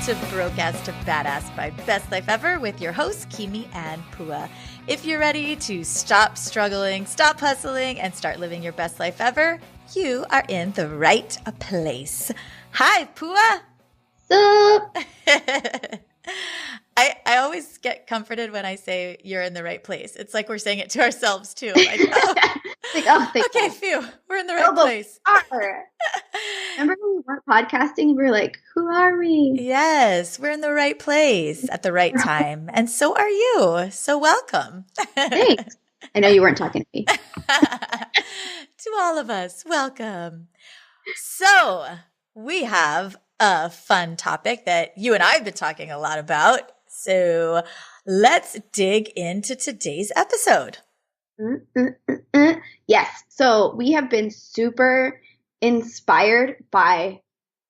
to Broadcast to Badass by Best Life Ever with your hosts, Kimi and Pua. If you're ready to stop struggling, stop hustling, and start living your best life ever, you are in the right place. Hi, Pua. Sup? I always get comforted when I say you're in the right place. It's like we're saying it to ourselves too. Like, oh, okay, phew, we're in the right place. Remember when we weren't podcasting? We were like, who are we? Yes, we're in the right place at the right time. And so are you. So welcome. Thanks. I know you weren't talking to me. To all of us, welcome. So we have a fun topic that you and I have been talking a lot about. So let's dig into today's episode. Yes. So we have been super inspired by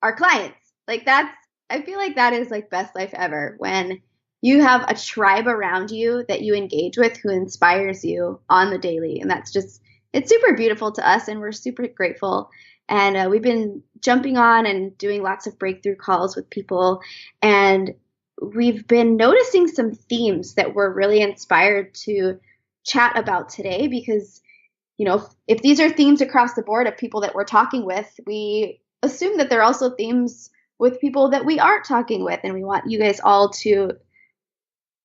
our clients. I feel like that is like best life ever, when you have a tribe around you that you engage with who inspires you on the daily. And it's super beautiful to us, and we're super grateful. And we've been jumping on and doing lots of breakthrough calls with people. And we've been noticing some themes that we're really inspired to chat about today, because, you know, if these are themes across the board of people that we're talking with, we assume that they're also themes with people that we aren't talking with. And we want you guys all to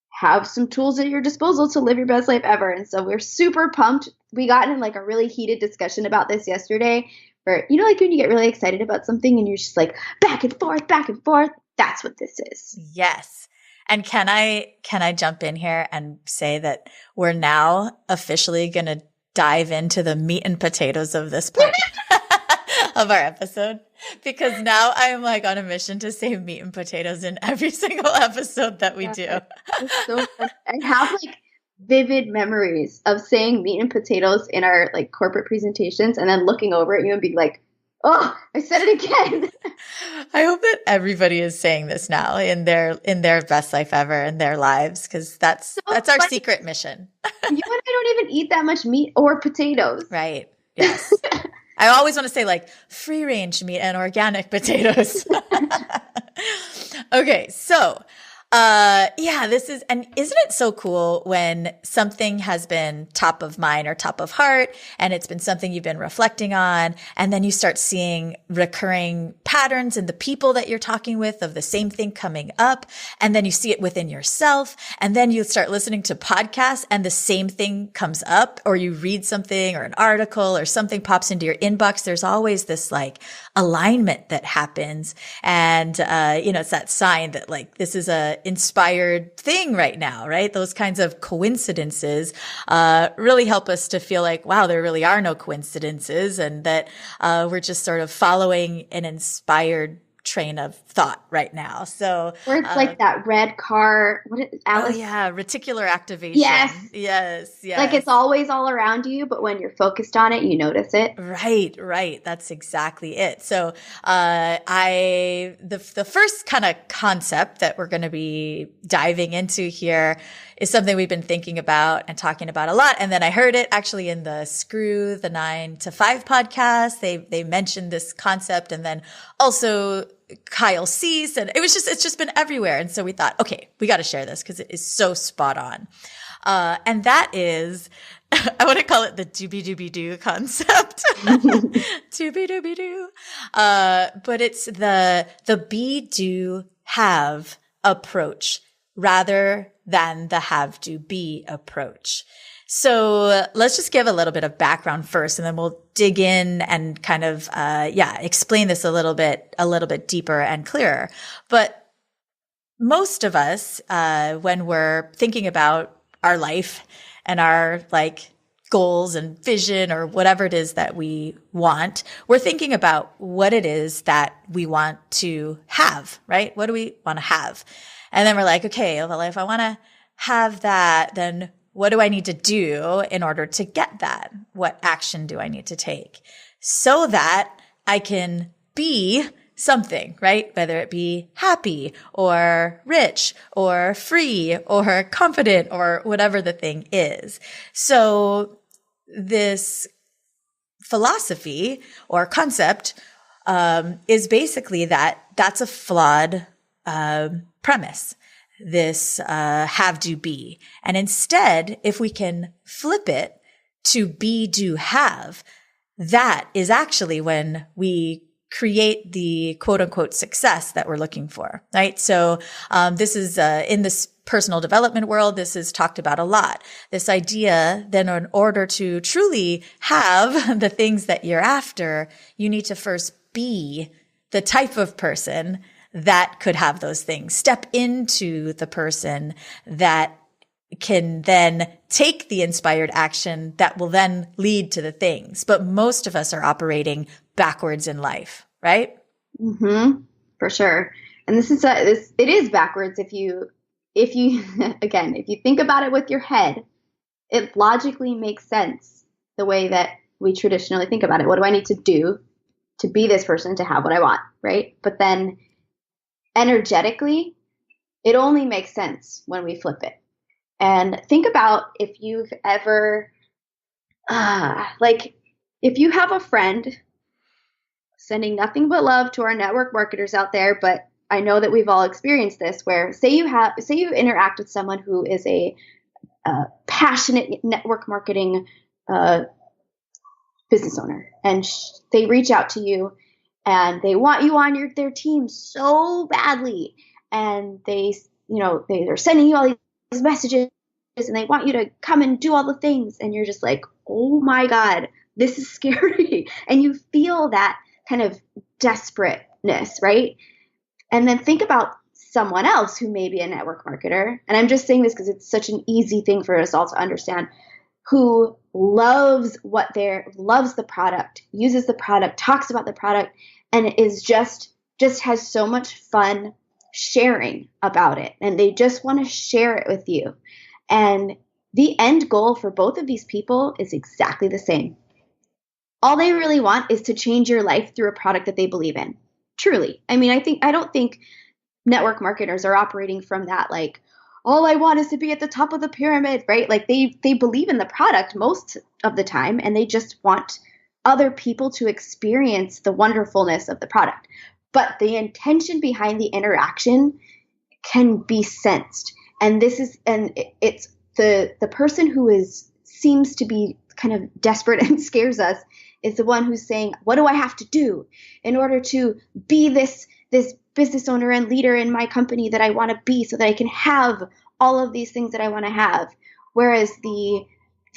have some tools at your disposal to live your best life ever. And so we're super pumped. We got in like a really heated discussion about this yesterday, where, you know, like when you get really excited about something and you're just like back and forth, that's what this is. Yes. And can I jump in here and say that we're now officially going to dive into the meat and potatoes of this part of our episode? Because now I am like on a mission to say meat and potatoes in every single episode that we do. It's so fun. I have like vivid memories of saying meat and potatoes in our like corporate presentations, and then looking over at you and being like, oh, I said it again. I hope that everybody is saying this now in their best life ever in their lives, because that's our secret mission. You and I don't even eat that much meat or potatoes. Right. Yes. I always want to say like free range meat and organic potatoes. Okay. So, and isn't it so cool when something has been top of mind or top of heart, and it's been something you've been reflecting on, and then you start seeing recurring patterns in the people that you're talking with of the same thing coming up, and then you see it within yourself, and then you start listening to podcasts and the same thing comes up, or you read something or an article or something pops into your inbox. There's always this like alignment that happens. And, it's that sign that like this is a inspired thing right now, right? Those kinds of coincidences really help us to feel like, wow, there really are no coincidences, and that we're just sort of following an inspired train of thought right now. So where it's like that red car, what is Alice? Oh yeah, reticular activation. Yes. Like it's always all around you, but when you're focused on it, you notice it. Right. That's exactly it. So the first kind of concept that we're going to be diving into here is something we've been thinking about and talking about a lot. And then I heard it actually in the Screw the 9 to 5 podcast. They mentioned this concept, and then also Kyle Cease, and it's just been everywhere. And so we thought, okay, we got to share this because it is so spot on. And that is, I want to call it the Doobydoobydoo concept. Doobydoobydoo. But it's the be, do, have approach rather than the have, do, be approach. So let's just give a little bit of background first, and then we'll dig in and kind of, explain this a little bit deeper and clearer. But most of us, when we're thinking about our life and our like goals and vision or whatever it is that we want, we're thinking about what it is that we want to have, right? What do we want to have? And then we're like, okay, well, if I want to have that, then what do I need to do in order to get that? What action do I need to take so that I can be something, right? Whether it be happy or rich or free or confident or whatever the thing is. So this philosophy or concept is basically that's a flawed premise, this have, do, be. And instead, if we can flip it to be, do, have, that is actually when we create the quote unquote success that we're looking for, right? So this is in this personal development world, this is talked about a lot. This idea then in order to truly have the things that you're after, you need to first be the type of person that could have those things. Step into the person that can then take the inspired action that will then lead to the things. But most of us are operating backwards in life, right? Mm-hmm. For sure. And this is it is backwards if you again, if you think about it with your head, it logically makes sense the way that we traditionally think about it. What do I need to do to be this person to have what I want, right? But then energetically, it only makes sense when we flip it. And think about if you've ever, if you have a friend, sending nothing but love to our network marketers out there, but I know that we've all experienced this, where say you interact with someone who is a passionate network marketing business owner, and they reach out to you and they want you on their team so badly, and they're sending you all these messages and they want you to come and do all the things, and you're just like, oh my God, this is scary. And you feel that kind of desperateness, right? And then think about someone else who may be a network marketer. And I'm just saying this because it's such an easy thing for us all to understand, who loves loves the product, uses the product, talks about the product, and is just has so much fun sharing about it. And they just want to share it with you. And the end goal for both of these people is exactly the same. All they really want is to change your life through a product that they believe in. Truly. I mean, I don't think network marketers are operating from that, like, all I want is to be at the top of the pyramid, right? Like they believe in the product most of the time, and they just want other people to experience the wonderfulness of the product. But the intention behind the interaction can be sensed. And it's the person who seems to be kind of desperate and scares us is the one who's saying, what do I have to do in order to be this business owner and leader in my company that I want to be, so that I can have all of these things that I want to have? Whereas the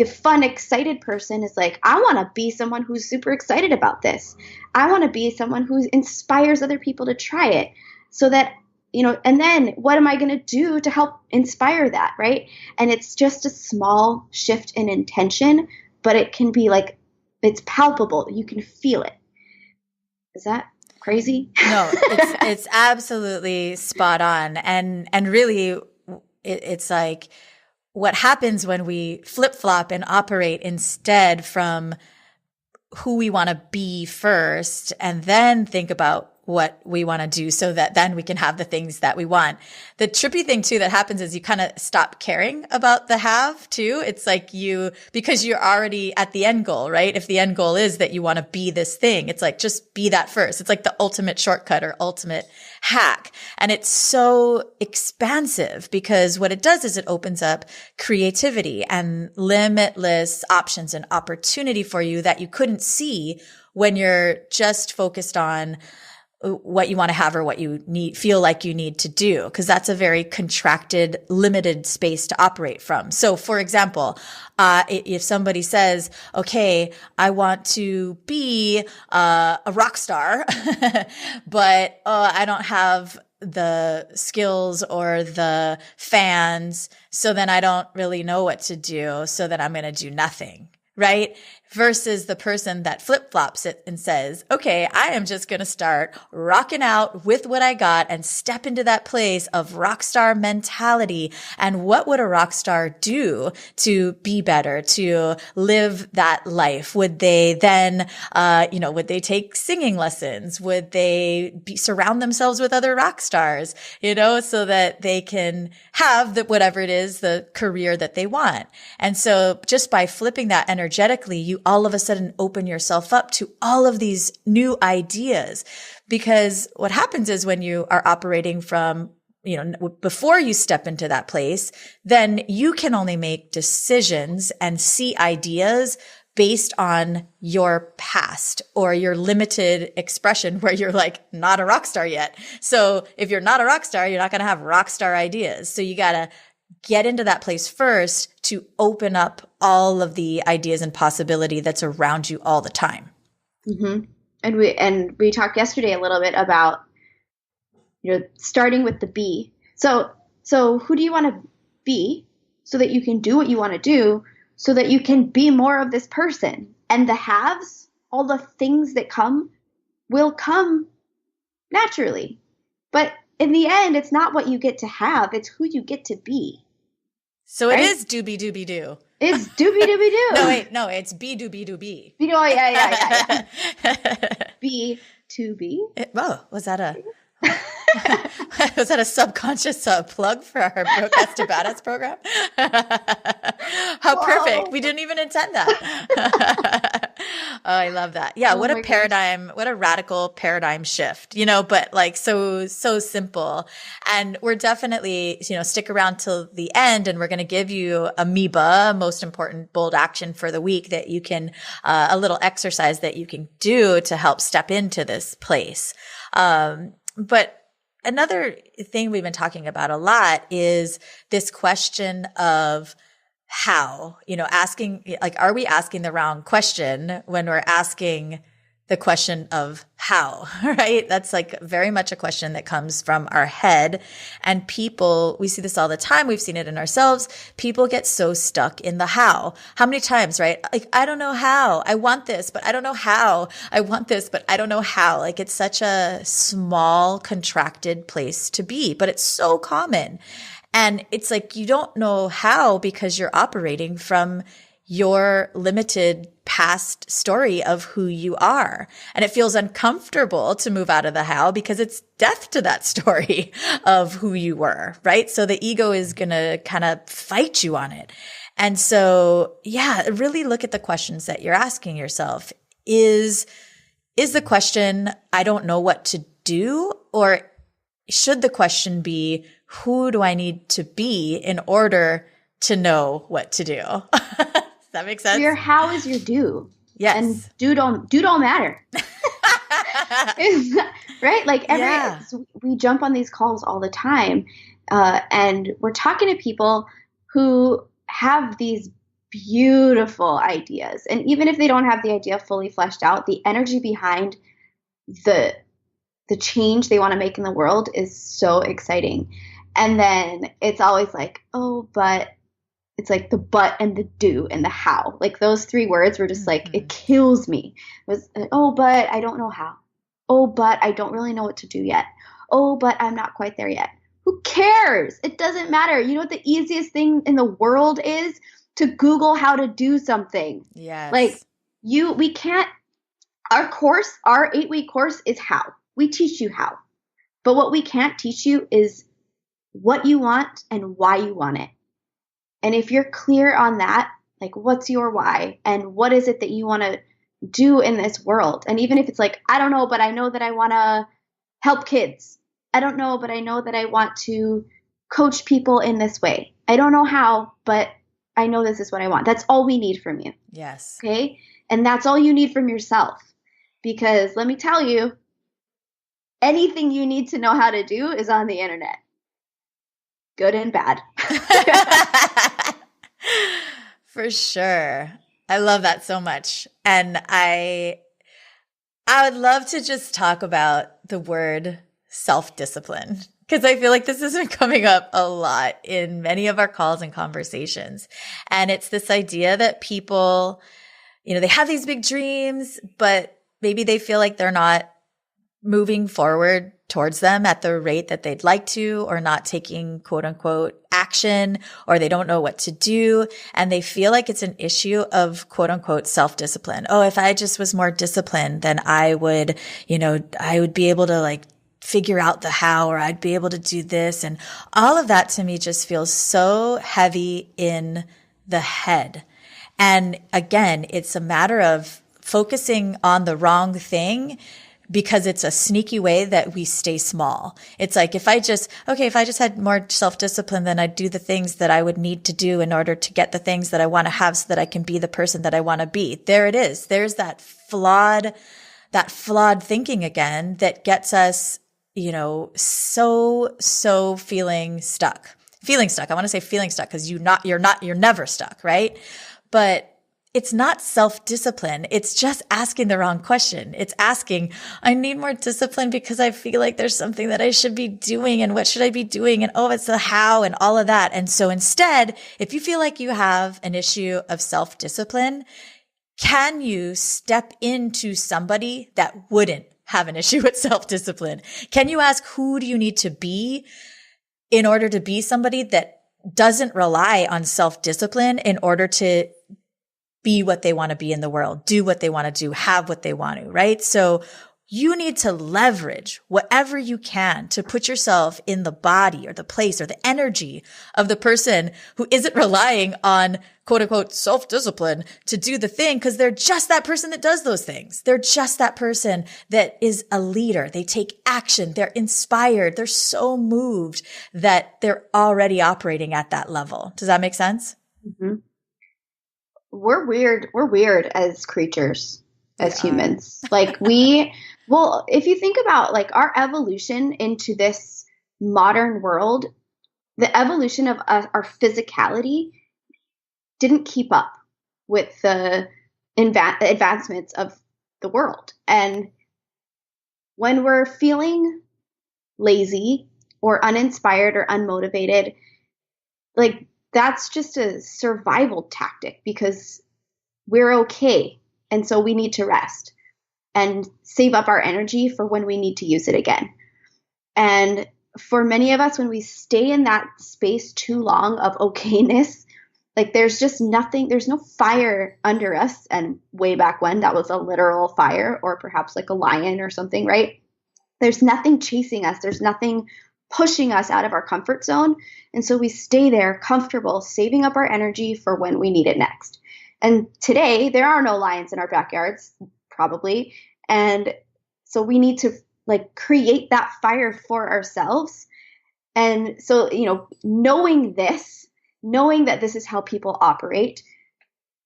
fun, excited person is like, I want to be someone who's super excited about this. I want to be someone who inspires other people to try it, so that, and then what am I going to do to help inspire that, right? And it's just a small shift in intention, but it can be like, it's palpable. You can feel it. Is that crazy? No, it's absolutely spot on. And really, it's like what happens when we flip-flop and operate instead from who we want to be first, and then think about what we want to do so that then we can have the things that we want. The trippy thing too that happens is you kind of stop caring about the have too. It's like because you're already at the end goal, right? If the end goal is that you want to be this thing, it's like, just be that first. It's like the ultimate shortcut or ultimate hack. And it's so expansive because what it does is it opens up creativity and limitless options and opportunity for you that you couldn't see when you're just focused on what you want to have or what you feel like you need to do, because that's a very contracted, limited space to operate from. So for example, if somebody says, okay, I want to be a rock star, but I don't have the skills or the fans, so then I don't really know what to do, so then I'm going to do nothing, right? Versus the person that flip-flops it and says, okay, I am just going to start rocking out with what I got and step into that place of rock star mentality. And what would a rock star do to be better, to live that life? Would they then, would they take singing lessons? Would they surround themselves with other rock stars, so that they can have whatever it is, the career that they want? And so just by flipping that energetically, you all of a sudden open yourself up to all of these new ideas. Because what happens is when you are operating from, before you step into that place, then you can only make decisions and see ideas based on your past or your limited expression where you're like not a rock star yet. So if you're not a rock star, you're not going to have rock star ideas. So you got to get into that place first to open up all of the ideas and possibility that's around you all the time. Mm-hmm. And we talked yesterday a little bit about, starting with the be. So who do you want to be so that you can do what you want to do, so that you can be more of this person? And the haves, all the things that will come naturally. But in the end, it's not what you get to have, it's who you get to be. So right? It is Doobydoobydoo. It's Doobydoobydoo. No, it's Be-Dooby-Doo-Be. Oh, yeah. Be to be. Was that a subconscious plug for our Broadcast to Badass program? How perfect. We didn't even intend that. Oh, I love that. Yeah. What a paradigm, what a radical paradigm shift, but like so simple. And we're definitely, stick around till the end and we're going to give you amoeba, most important bold action for the week that you can, a little exercise that you can do to help step into this place. But another thing we've been talking about a lot is this question of how, asking, like, are we asking the wrong question when we're asking the question of how, right? That's like very much a question that comes from our head. And people, we see this all the time. We've seen it in ourselves. People get so stuck in the how. How many times, right? Like, I don't know how. I want this, but I don't know how. I want this, but I don't know how. Like, it's such a small, contracted place to be, but it's so common. And it's like, you don't know how because you're operating from your limited past story of who you are. And it feels uncomfortable to move out of the how because it's death to that story of who you were, right? So the ego is going to kind of fight you on it. And so, yeah, really look at the questions that you're asking yourself. Is the question, I don't know what to do? Or should the question be, who do I need to be in order to know what to do? That makes sense. Your how is your do. Yes. And do don't matter. Right? Like so we jump on these calls all the time. And we're talking to people who have these beautiful ideas. And even if they don't have the idea fully fleshed out, the energy behind the change they want to make in the world is so exciting. And then it's always like, oh, but it's like the but and the do and the how. Like those three words were just like, it kills me. It was, oh, but I don't know how. Oh, but I don't really know what to do yet. Oh, but I'm not quite there yet. Who cares? It doesn't matter. You know what the easiest thing in the world is? To Google how to do something. Yes. Like we can't, our 8-week course is how. We teach you how. But what we can't teach you is what you want and why you want it. And if you're clear on that, like what's your why and what is it that you want to do in this world? And even if it's like, I don't know, but I know that I want to help kids. I don't know, but I know that I want to coach people in this way. I don't know how, but I know this is what I want. That's all we need from you. Yes. Okay. And that's all you need from yourself. Because let me tell you, anything you need to know how to do is on the internet. Good and bad. For sure. I love that so much. And I would love to just talk about the word self-discipline, because I feel like this has been coming up a lot in many of our calls and conversations. And it's this idea that people, they have these big dreams, but maybe they feel like they're not moving forward towards them at the rate that they'd like to, or not taking quote unquote action, or they don't know what to do. And they feel like it's an issue of quote unquote self-discipline. Oh, if I just was more disciplined, then I would be able to like figure out the how, or I'd be able to do this. And all of that to me just feels so heavy in the head. And again, it's a matter of focusing on the wrong thing because it's a sneaky way that we stay small. It's like, if I just had more self-discipline, then I'd do the things that I would need to do in order to get the things that I want to have so that I can be the person that I want to be. There it is. There's that flawed thinking again that gets us, so feeling stuck. I want to say feeling stuck because you're never stuck, right? But it's not self-discipline. It's just asking the wrong question. It's asking, I need more discipline because I feel like there's something that I should be doing, and what should I be doing? And it's the how and all of that. And so instead, if you feel like you have an issue of self-discipline, can you step into somebody that wouldn't have an issue with self-discipline? Can you ask, who do you need to be in order to be somebody that doesn't rely on self-discipline in order to be what they want to be in the world, do what they want to do, have what they want to, right? So you need to leverage whatever you can to put yourself in the body or the place or the energy of the person who isn't relying on quote unquote self-discipline to do the thing, because they're just that person that does those things. They're just that person that is a leader. They take action. They're inspired. They're so moved that they're already operating at that level. Does that make sense? Mm-hmm. We're weird as creatures, as humans. Like if you think about like our evolution into this modern world, the evolution of our physicality didn't keep up with the advancements of the world. And when we're feeling lazy or uninspired or unmotivated, like that's just a survival tactic because we're okay. And so we need to rest and save up our energy for when we need to use it again. And for many of us, when we stay in that space too long of okayness, like there's just nothing, there's no fire under us. And way back when, that was a literal fire, or perhaps like a lion or something, right? There's nothing chasing us. There's nothing pushing us out of our comfort zone. And so we stay there comfortable, saving up our energy for when we need it next. And today, there are no lions in our backyards, probably. And so we need to like create that fire for ourselves. And so, knowing that this is how people operate,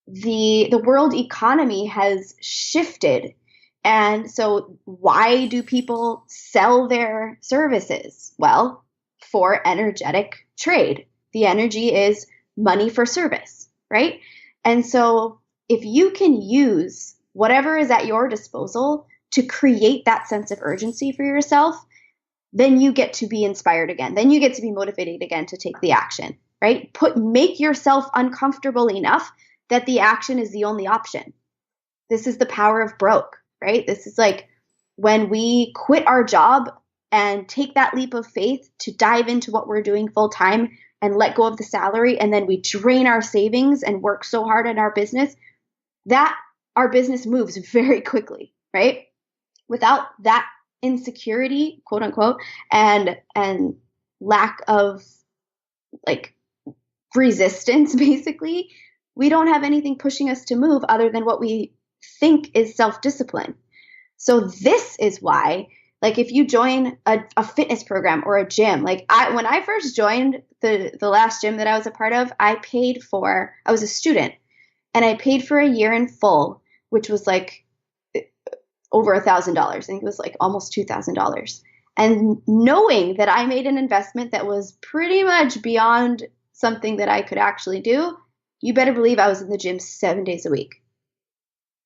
the world economy has shifted. And so why do people sell their services? Well, for energetic trade. The energy is money for service, right? And so if you can use whatever is at your disposal to create that sense of urgency for yourself, then you get to be inspired again. Then you get to be motivated again to take the action, right? Make yourself uncomfortable enough that the action is the only option. This is the power of broke, right? This is like when we quit our job and take that leap of faith to dive into what we're doing full time and let go of the salary, and then we drain our savings and work so hard in our business that our business moves very quickly, right? Without that insecurity, quote unquote, and lack of like resistance, basically, we don't have anything pushing us to move other than what we think is self-discipline. So this is why, like, if you join a fitness program or a gym, like when I first joined the last gym that I was a part of, I was a student, and I paid for a year in full, which was like over $1,000. I think it was like almost $2,000. And knowing that I made an investment that was pretty much beyond something that I could actually do, you better believe I was in the gym 7 days a week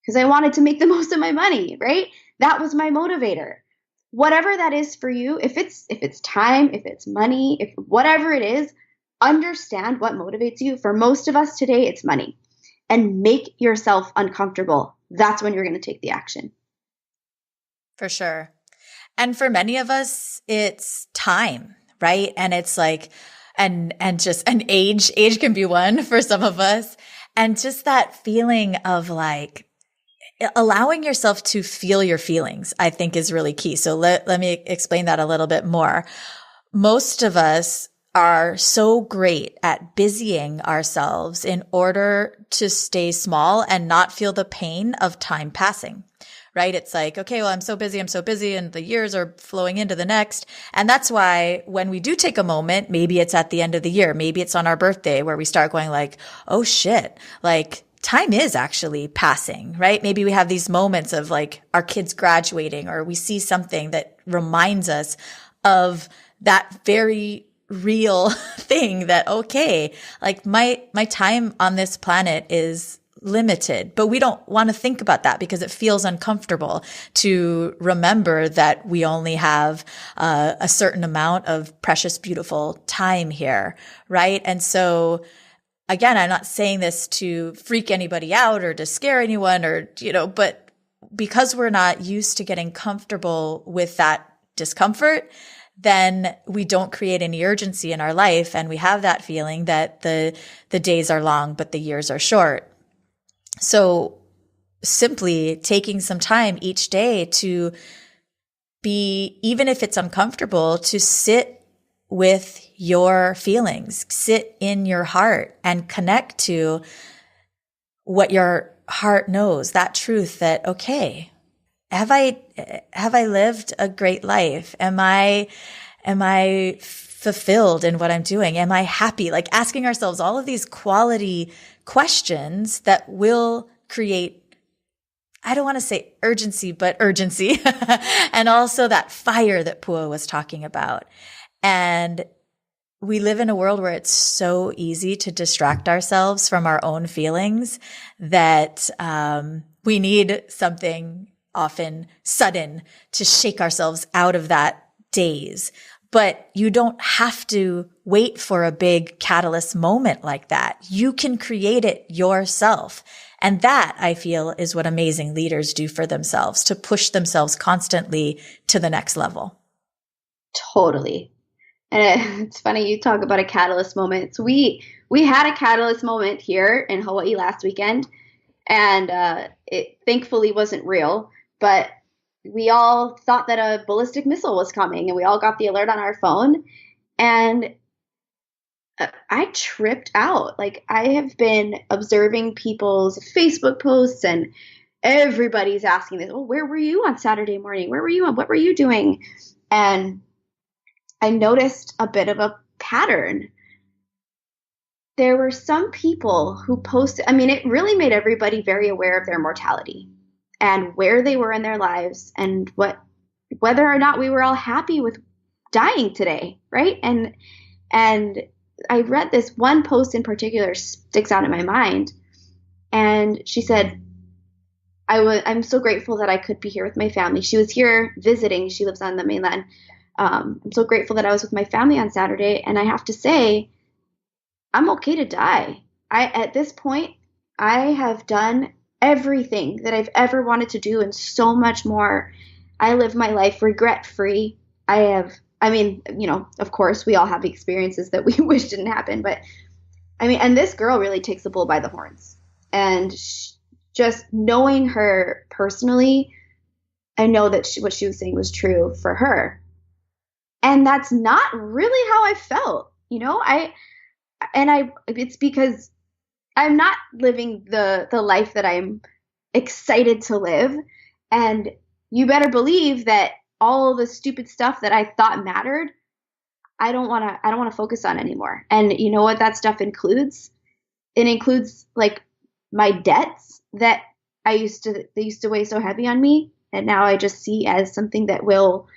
because I wanted to make the most of my money, right? That was my motivator. Whatever that is for you, if it's time, if it's money, if whatever it is, understand what motivates you. For most of us today, it's money. And make yourself uncomfortable. That's when you're going to take the action. For sure. And for many of us, it's time, right? And it's like, and just an age can be one for some of us. And just that feeling of like allowing yourself to feel your feelings, I think is really key. So let me explain that a little bit more. Most of us are so great at busying ourselves in order to stay small and not feel the pain of time passing, right? It's like, okay, well, I'm so busy, and the years are flowing into the next. And that's why when we do take a moment, maybe it's at the end of the year, maybe it's on our birthday where we start going like, oh shit, like time is actually passing, right? Maybe we have these moments of like our kids graduating, or we see something that reminds us of that very real thing that, okay, like my time on this planet is limited, but we don't want to think about that because it feels uncomfortable to remember that we only have a certain amount of precious, beautiful time here, right? And so again, I'm not saying this to freak anybody out or to scare anyone or, but because we're not used to getting comfortable with that discomfort, then we don't create any urgency in our life. And we have that feeling that the days are long, but the years are short. So simply taking some time each day to be, even if it's uncomfortable, to sit with your feelings, sit in your heart and connect to what your heart knows, that truth that, okay, have I lived a great life? Am I fulfilled in what I'm doing? Am I happy? Like asking ourselves all of these quality questions that will create, I don't want to say urgency, but urgency. And also that fire that Pua was talking about. And we live in a world where it's so easy to distract ourselves from our own feelings that we need something often sudden to shake ourselves out of that daze. But you don't have to wait for a big catalyst moment like that. You can create it yourself. And that, I feel, is what amazing leaders do for themselves, to push themselves constantly to the next level. Totally. And it's funny you talk about a catalyst moment. So we had a catalyst moment here in Hawaii last weekend, and it thankfully wasn't real, but we all thought that a ballistic missile was coming, and we all got the alert on our phone, and I tripped out. Like, I have been observing people's Facebook posts, and everybody's asking this, oh, where were you on Saturday morning? Where were you? What were you doing? And I noticed a bit of a pattern. There were some people who posted, it really made everybody very aware of their mortality and where they were in their lives and whether or not we were all happy with dying today, right? And I read this one post in particular sticks out in my mind, and she said, I'm so grateful that I could be here with my family. She was here visiting. She lives on the mainland. I'm so grateful that I was with my family on Saturday, and I have to say, I'm okay to die. At this point, I have done everything that I've ever wanted to do and so much more. I live my life regret-free. Of course, we all have experiences that we wish didn't happen, but and this girl really takes the bull by the horns. And just knowing her personally, I know that what she was saying was true for her. And that's not really how I felt, it's because I'm not living the life that I'm excited to live. And you better believe that all the stupid stuff that I thought mattered, I don't want to focus on anymore. And you know what that stuff includes? It includes like my debts that they used to weigh so heavy on me, and now I just see as something that will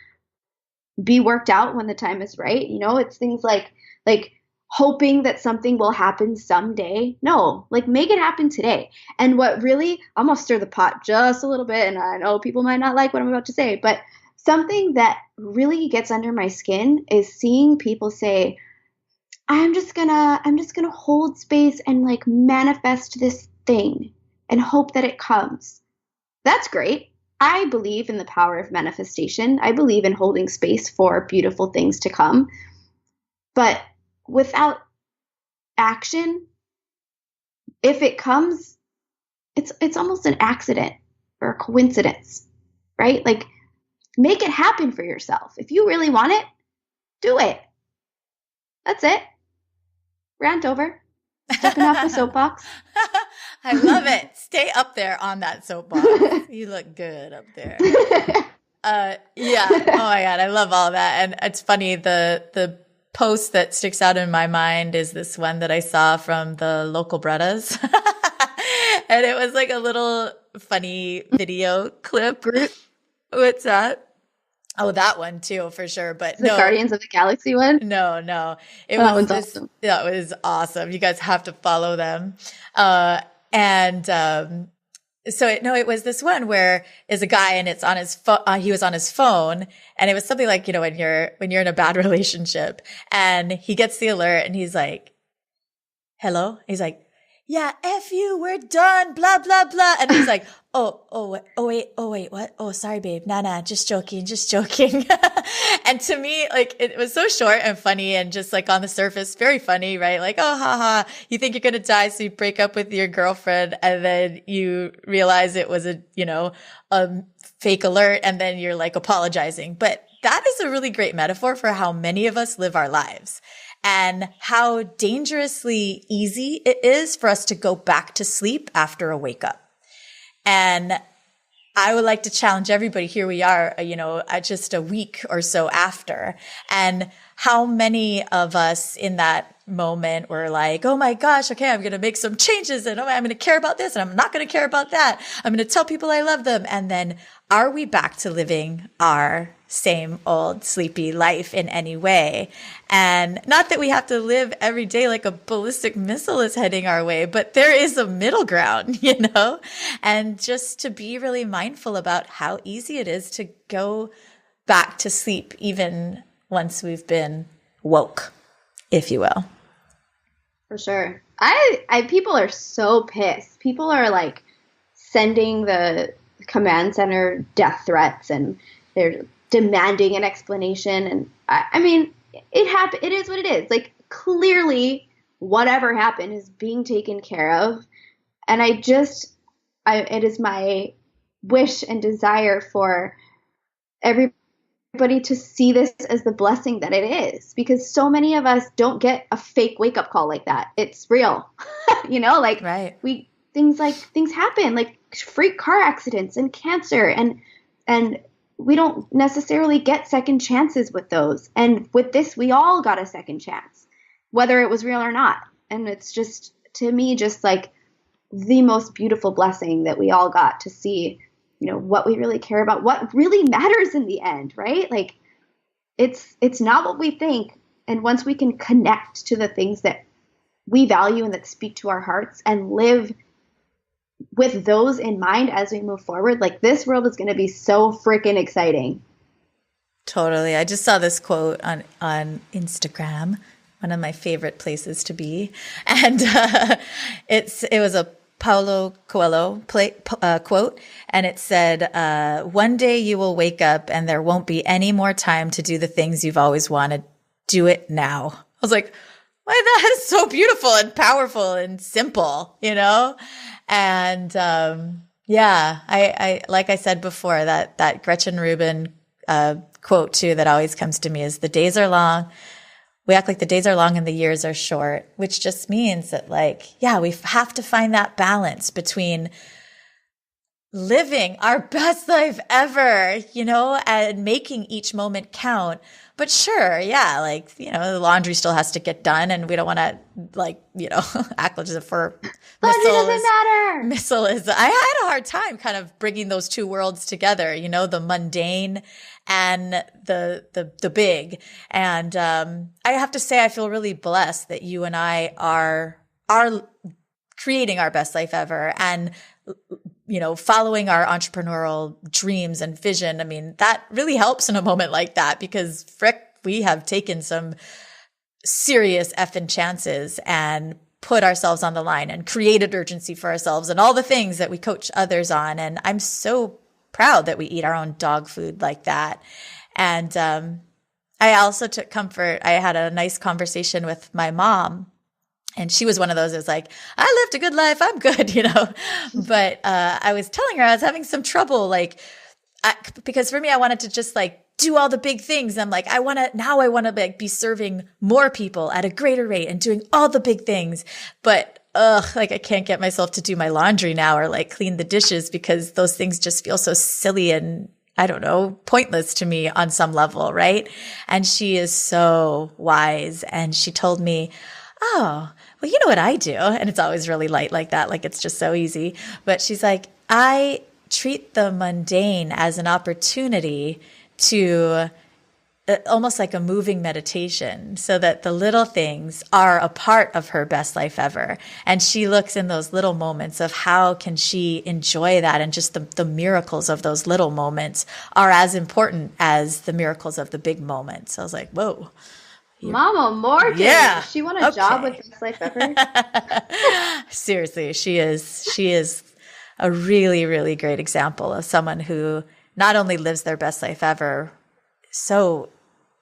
be worked out when the time is right. It's things like hoping that something will happen someday. No, like make it happen today. And what really, I'm going to stir the pot just a little bit, and I know people might not like what I'm about to say, but something that really gets under my skin is seeing people say, I'm just gonna hold space and like manifest this thing and hope that it comes. That's great. I believe in the power of manifestation. I believe in holding space for beautiful things to come. But without action, if it comes, it's almost an accident or a coincidence, right? Like, make it happen for yourself. If you really want it, do it. That's it. Rant over. Stepping off the soapbox. I love it. Stay up there on that soapbox. You look good up there. Yeah. Oh my God. I love all that. And it's funny. The post that sticks out in my mind is this one that I saw from the local Bretas. And it was like a little funny video clip. What's that? Oh, that one too, for sure. But The Guardians of the Galaxy one? No. That was awesome. That was awesome. You guys have to follow them. It was this one where is a guy and it's on his phone. He was on his phone and it was something like, when you're in a bad relationship and he gets the alert and he's like, hello. He's like, yeah, F you, we're done, blah, blah, blah. And he's like, oh, wait, what? Oh, sorry, babe. Nah, just joking. And to me, like, it was so short and funny and just like on the surface, very funny, right? Like, oh, haha, you think you're going to die. So you break up with your girlfriend and then you realize it was a fake alert and then you're like apologizing. But that is a really great metaphor for how many of us live our lives. And how dangerously easy it is for us to go back to sleep after a wake up. And I would like to challenge everybody. Here we are, just a week or so after. And how many of us in that moment were like, oh my gosh, okay, I'm going to make some changes and I'm going to care about this and I'm not going to care about that. I'm going to tell people I love them. And then are we back to living our same old sleepy life in any way? And not that we have to live every day like a ballistic missile is heading our way, but there is a middle ground, and just to be really mindful about how easy it is to go back to sleep, even once we've been woke, if you will. For sure. People are so pissed. People are like sending the command center death threats and they're demanding an explanation. And I mean, it happened. It is what it is. Like, clearly whatever happened is being taken care of. And it is my wish and desire for everybody to see this as the blessing that it is, because so many of us don't get a fake wake up call like that. It's real, right. Things happen, like freak car accidents and cancer, and we don't necessarily get second chances with those. And with this, we all got a second chance, whether it was real or not. And it's just, to me, just like the most beautiful blessing that we all got to see, what we really care about, what really matters in the end, right? Like, it's not what we think. And once we can connect to the things that we value and that speak to our hearts and live with those in mind as we move forward, like, this world is going to be so freaking exciting. Totally. I just saw this quote on Instagram, one of my favorite places to be. And it was a Paulo Coelho quote, and it said, one day you will wake up and there won't be any more time to do the things you've always wanted. Do it now. I was like, why, that is so beautiful and powerful and simple, And I like I said before, that Gretchen Rubin quote too that always comes to me is, the days are long. We act like the days are long and the years are short, which just means that, we have to find that balance between living our best life ever, and making each moment count. But sure, the laundry still has to get done, and we don't want to, act as if we're laundry doesn't matter. Missile is. I had a hard time kind of bringing those two worlds together, the mundane and the big. And I have to say, I feel really blessed that you and I are creating our best life ever, and following our entrepreneurial dreams and vision. I mean, that really helps in a moment like that, because we have taken some serious effing chances and put ourselves on the line and created urgency for ourselves and all the things that we coach others on. And I'm so proud that we eat our own dog food like that. And I also took comfort. I had a nice conversation with my mom, and she was one of those that was like, I lived a good life, I'm good, But I was telling her I was having some trouble, because for me, I wanted to just do all the big things. I'm like, I want to like be serving more people at a greater rate and doing all the big things. But like I can't get myself to do my laundry now or like clean the dishes because those things just feel so silly and I don't know, pointless to me on some level, right? And she is so wise. And she told me, oh, well, you know what I do? And it's always really light like that. Like it's just so easy. But she's like, I treat the mundane as an opportunity to almost like a moving meditation so that the little things are a part of her best life ever. And she looks in those little moments of how can she enjoy that. And just the miracles of those little moments are as important as the miracles of the big moments. I was like, whoa. Mama Morgan. Yeah. Does she want a job with Best Life Ever? Seriously, she is a really, really great example of someone who not only lives their best life ever so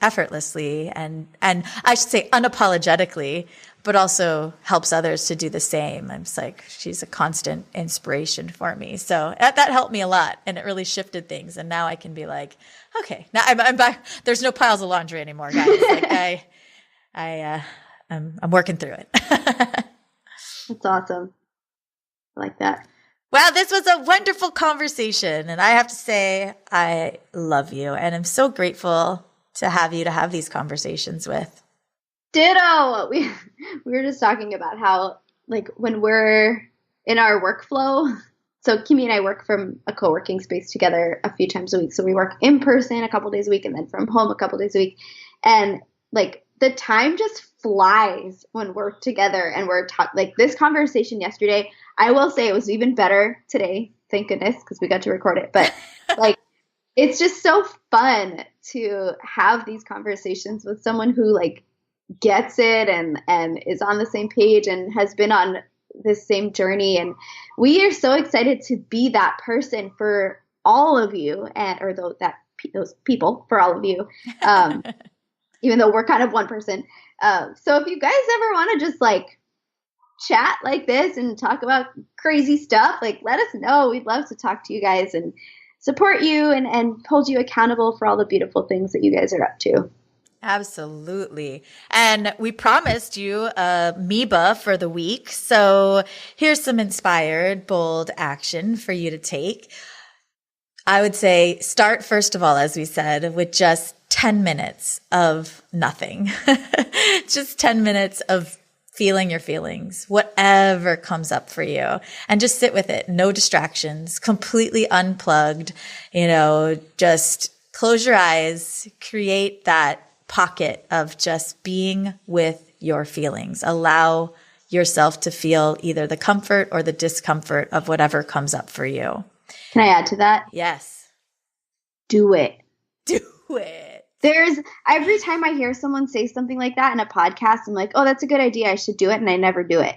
effortlessly and I should say unapologetically, but also helps others to do the same. I'm just like, she's a constant inspiration for me. So that helped me a lot and it really shifted things. And now I can be like, okay, now I'm back. There's no piles of laundry anymore, guys. Like I'm working through it. That's awesome. I like that. Wow, this was a wonderful conversation. And I have to say, I love you. And I'm so grateful to have you to have these conversations with. Ditto. We were just talking about how, like, when we're in our workflow, so Kimi and I work from a co-working space together a few times a week. So we work in person a couple days a week and then from home a couple days a week. And, like, the time just flies when we're together and we're like this conversation yesterday. I will say it was even better today. Thank goodness, because we got to record it. But like, it's just so fun to have these conversations with someone who like gets it and is on the same page and has been on this same journey. And we are so excited to be that person for all of you or those people for all of you. Even though we're kind of one person. So if you guys ever want to just like chat like this and talk about crazy stuff, like let us know. We'd love to talk to you guys and support you and hold you accountable for all the beautiful things that you guys are up to. Absolutely. And we promised you a MIBA for the week. So here's some inspired, bold action for you to take. I would say start, first of all, as we said, with just 10 minutes of nothing. Just 10 minutes of feeling your feelings, whatever comes up for you, and just sit with it. No distractions, completely unplugged, just close your eyes, create that pocket of just being with your feelings. Allow yourself to feel either the comfort or the discomfort of whatever comes up for you. Can I add to that? Yes. Do it. Do it. There's every time I hear someone say something like that in a podcast, I'm like, oh, that's a good idea. I should do it. And I never do it.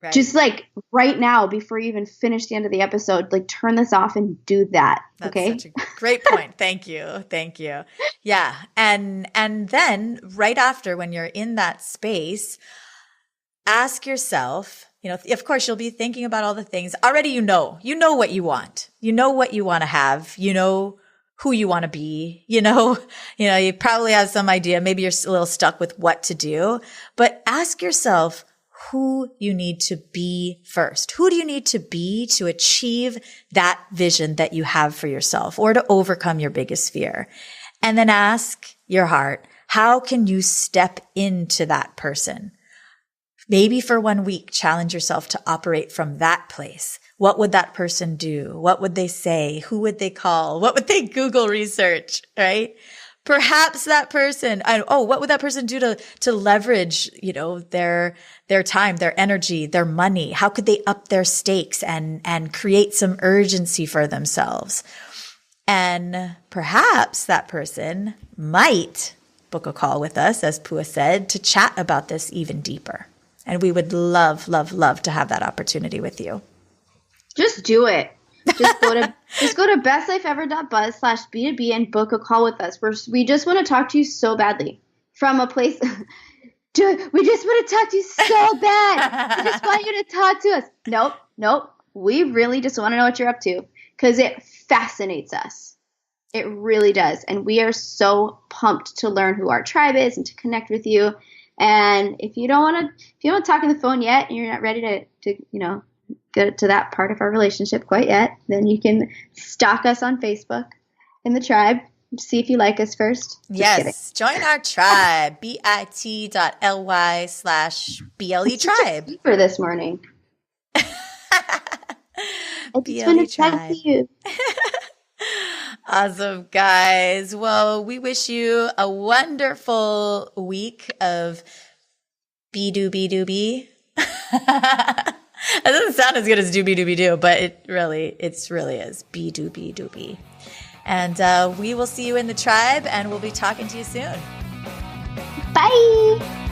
Right. Just like right now, before you even finish the end of the episode, like turn this off and do that. That's okay. Such a great point. Thank you. Thank you. Yeah. And then right after, when you're in that space, ask yourself, of course, you'll be thinking about all the things already. You know what you want. You know what you want to have. You know who you want to be. You probably have some idea. Maybe you're a little stuck with what to do, but ask yourself who you need to be first. Who do you need to be to achieve that vision that you have for yourself or to overcome your biggest fear? And then ask your heart, how can you step into that person? Maybe for 1 week, challenge yourself to operate from that place. What would that person do? What would they say? Who would they call? What would they Google research, right? Perhaps that person, what would that person do to leverage, their time, their energy, their money? How could they up their stakes and create some urgency for themselves? And perhaps that person might book a call with us, as Pua said, to chat about this even deeper. And we would love, love, love to have that opportunity with you. Just do it. Just go to bestlifeever.buzz/B2B and book a call with us. We just want to talk to you so badly from a place. We just want to talk to you so bad. We just want you to talk to us. Nope. We really just want to know what you're up to because it fascinates us. It really does. And we are so pumped to learn who our tribe is and to connect with you. And if you don't want to talk on the phone yet and you're not ready to get to that part of our relationship quite yet, then you can stalk us on Facebook in the tribe. See if you like us first. Yes. Join our tribe, bit.ly/BLE tribe. For this morning. I just want to talk to you. Awesome, guys. Well, we wish you a wonderful week of Doobydoobydoo. That doesn't sound as good as Doobydoobydoo, but it really is Doobydoobydoo. And we will see you in the tribe, and we'll be talking to you soon. Bye.